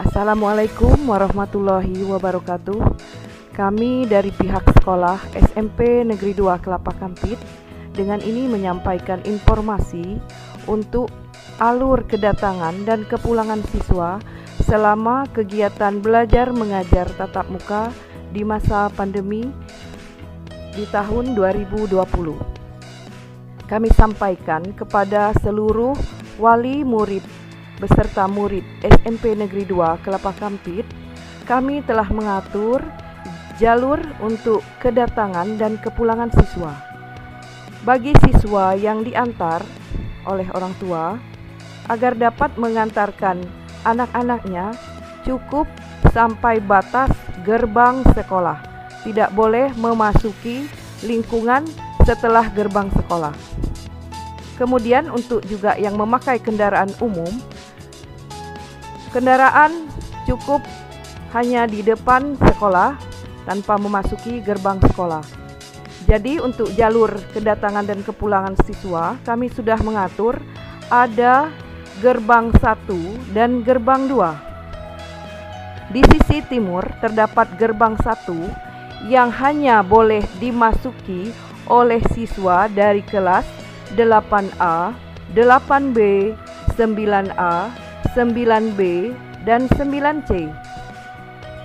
Assalamualaikum warahmatullahi wabarakatuh. Kami dari pihak sekolah SMP Negeri 2 Kelapa Kampit dengan ini menyampaikan informasi untuk alur kedatangan dan kepulangan siswa selama kegiatan belajar mengajar tatap muka di masa pandemi di tahun 2020. Kami sampaikan kepada seluruh wali murid beserta murid SMP Negeri 2 Kelapa Kampit, kami telah mengatur jalur untuk kedatangan dan kepulangan siswa. Bagi siswa yang diantar oleh orang tua, agar dapat mengantarkan anak-anaknya, cukup sampai batas gerbang sekolah. Tidak boleh memasuki lingkungan setelah gerbang sekolah. Kemudian untuk juga yang memakai kendaraan umum, kendaraan cukup hanya di depan sekolah tanpa memasuki gerbang sekolah. Jadi untuk jalur kedatangan dan kepulangan siswa, kami sudah mengatur ada gerbang 1 dan gerbang 2. Di sisi timur terdapat gerbang 1 yang hanya boleh dimasuki oleh siswa dari kelas 8A, 8B, 9A, 9B, dan 9C.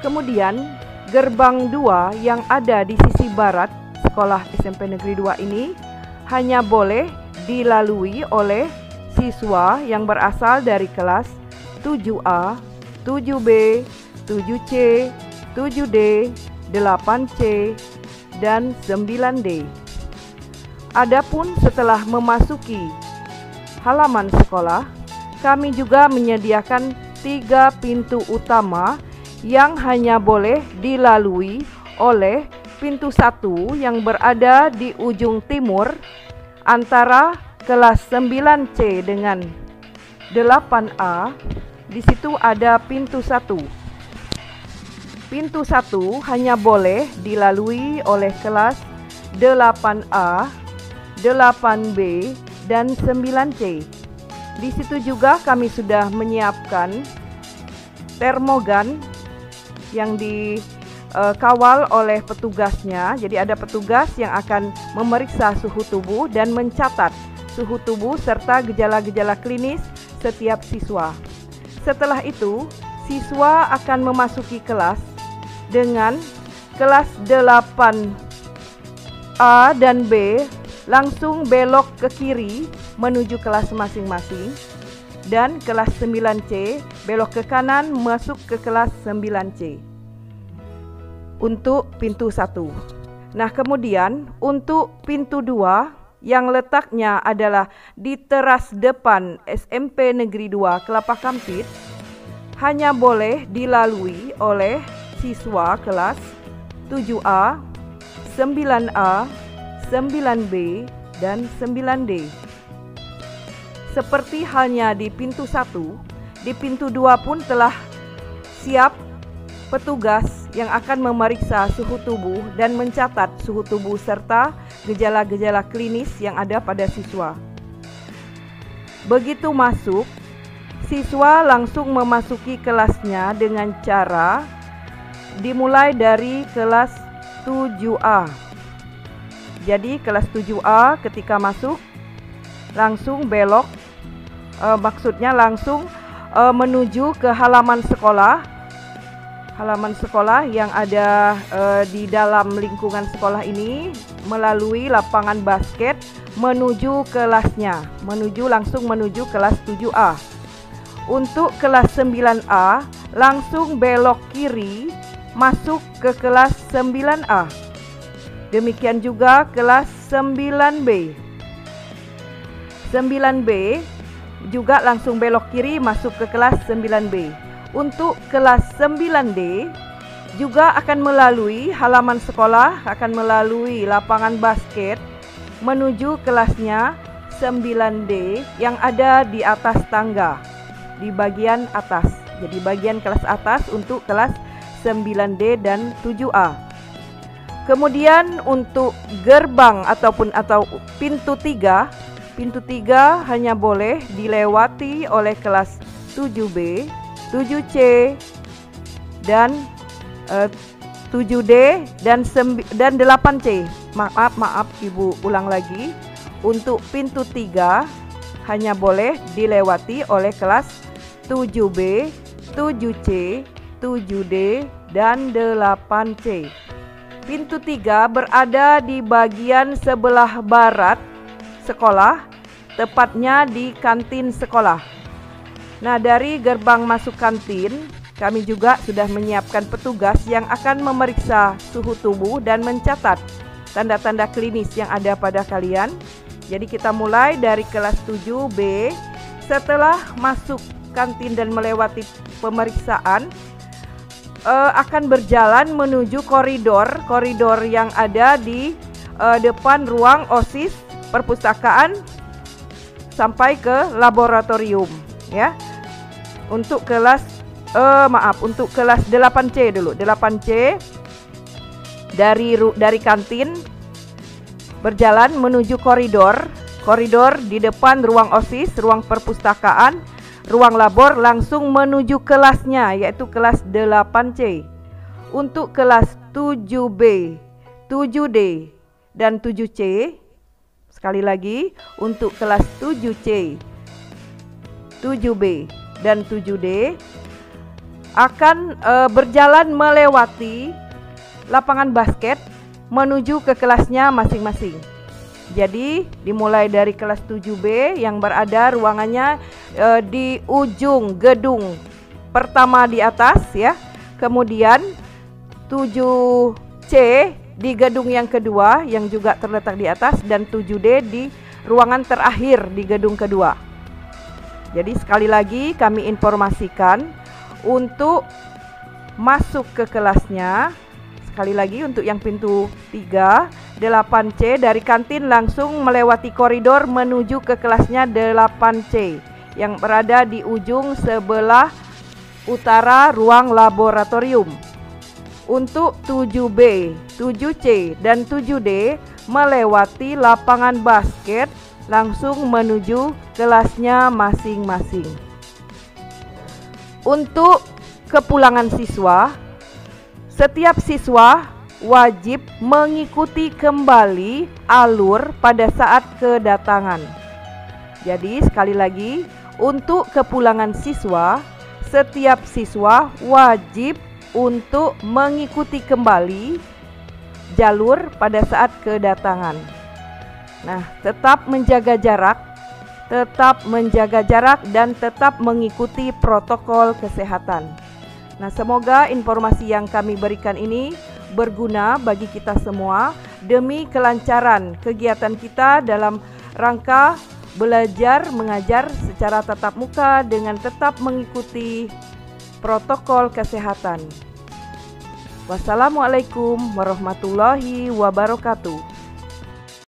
Kemudian gerbang 2 yang ada di sisi barat sekolah SMP Negeri 2 ini hanya boleh dilalui oleh siswa yang berasal dari kelas 7A, 7B, 7C, 7D, 8C, dan 9D. Adapun setelah memasuki halaman sekolah, kami juga menyediakan 3 pintu utama yang hanya boleh dilalui oleh pintu 1 yang berada di ujung timur antara kelas 9C dengan 8A. Di situ ada pintu 1. Pintu 1 hanya boleh dilalui oleh kelas 8A, 8B, dan 9C. Di situ juga kami sudah menyiapkan termogan yang dikawal oleh petugasnya. Jadi ada petugas yang akan memeriksa suhu tubuh dan mencatat suhu tubuh serta gejala-gejala klinis setiap siswa. Setelah itu, siswa akan memasuki kelas dengan kelas 8A dan B langsung belok ke kiri menuju kelas masing-masing, dan kelas 9C belok ke kanan masuk ke kelas 9C untuk pintu 1. Nah, kemudian untuk pintu 2 yang letaknya adalah di teras depan SMP Negeri 2 Kelapa Kampit hanya boleh dilalui oleh siswa kelas 7A, 9A, 9B, dan 9D. Seperti halnya di pintu 1, di pintu 2 pun telah siap petugas yang akan memeriksa suhu tubuh dan mencatat suhu tubuh serta gejala-gejala klinis yang ada pada siswa. Begitu masuk, siswa langsung memasuki kelasnya dengan cara dimulai dari kelas 7A. Jadi kelas 7A ketika masuk langsung belok, maksudnya langsung menuju ke halaman sekolah. Halaman sekolah yang ada di dalam lingkungan sekolah ini melalui lapangan basket menuju kelasnya, langsung menuju kelas 7A. Untuk kelas 9A langsung belok kiri masuk ke kelas 9A. Demikian juga kelas 9B. 9B juga langsung belok kiri masuk ke kelas 9B. Untuk kelas 9D juga akan melalui halaman sekolah, akan melalui lapangan basket menuju kelasnya 9D yang ada di atas tangga, di bagian atas. Jadi bagian kelas atas untuk kelas 9D dan 7A. Kemudian untuk gerbang atau pintu 3 hanya boleh dilewati oleh kelas 7B, 7C, dan 7D dan 8C. Maaf Ibu ulang lagi. Untuk pintu 3 hanya boleh dilewati oleh kelas 7B, 7C, 7D, dan 8C. Pintu 3 berada di bagian sebelah barat sekolah, tepatnya di kantin sekolah. Nah, dari gerbang masuk kantin, kami juga sudah menyiapkan petugas yang akan memeriksa suhu tubuh dan mencatat tanda-tanda klinis yang ada pada kalian. Jadi kita mulai dari kelas 7B. Setelah masuk kantin dan melewati pemeriksaan, akan berjalan menuju koridor yang ada di depan ruang OSIS perpustakaan sampai ke laboratorium, ya. Untuk kelas untuk kelas 8C dulu. 8C dari kantin berjalan menuju koridor di depan ruang OSIS, ruang perpustakaan, ruang labor, langsung menuju kelasnya, yaitu kelas 8C. Untuk kelas 7B, 7D, dan 7C, sekali lagi, untuk kelas 7C, 7B, dan 7D akan berjalan melewati lapangan basket menuju ke kelasnya masing-masing. Jadi dimulai dari kelas 7B yang berada ruangannya di ujung gedung pertama di atas, ya. Kemudian 7C di gedung yang kedua yang juga terletak di atas, dan 7D di ruangan terakhir di gedung kedua. Jadi sekali lagi kami informasikan, untuk masuk ke kelasnya, sekali lagi untuk yang pintu 3, 8C dari kantin langsung melewati koridor menuju ke kelasnya 8C yang berada di ujung sebelah utara ruang laboratorium. Untuk 7B, 7C, dan 7D melewati lapangan basket langsung menuju kelasnya masing-masing. Untuk kepulangan siswa, setiap siswa wajib mengikuti kembali alur pada saat kedatangan. Jadi sekali lagi, untuk kepulangan siswa, setiap siswa wajib untuk mengikuti kembali jalur pada saat kedatangan. Nah, tetap menjaga jarak dan tetap mengikuti protokol kesehatan. Nah, semoga informasi yang kami berikan ini berguna bagi kita semua demi kelancaran kegiatan kita dalam rangka belajar mengajar secara tatap muka dengan tetap mengikuti protokol kesehatan. Wassalamualaikum warahmatullahi wabarakatuh.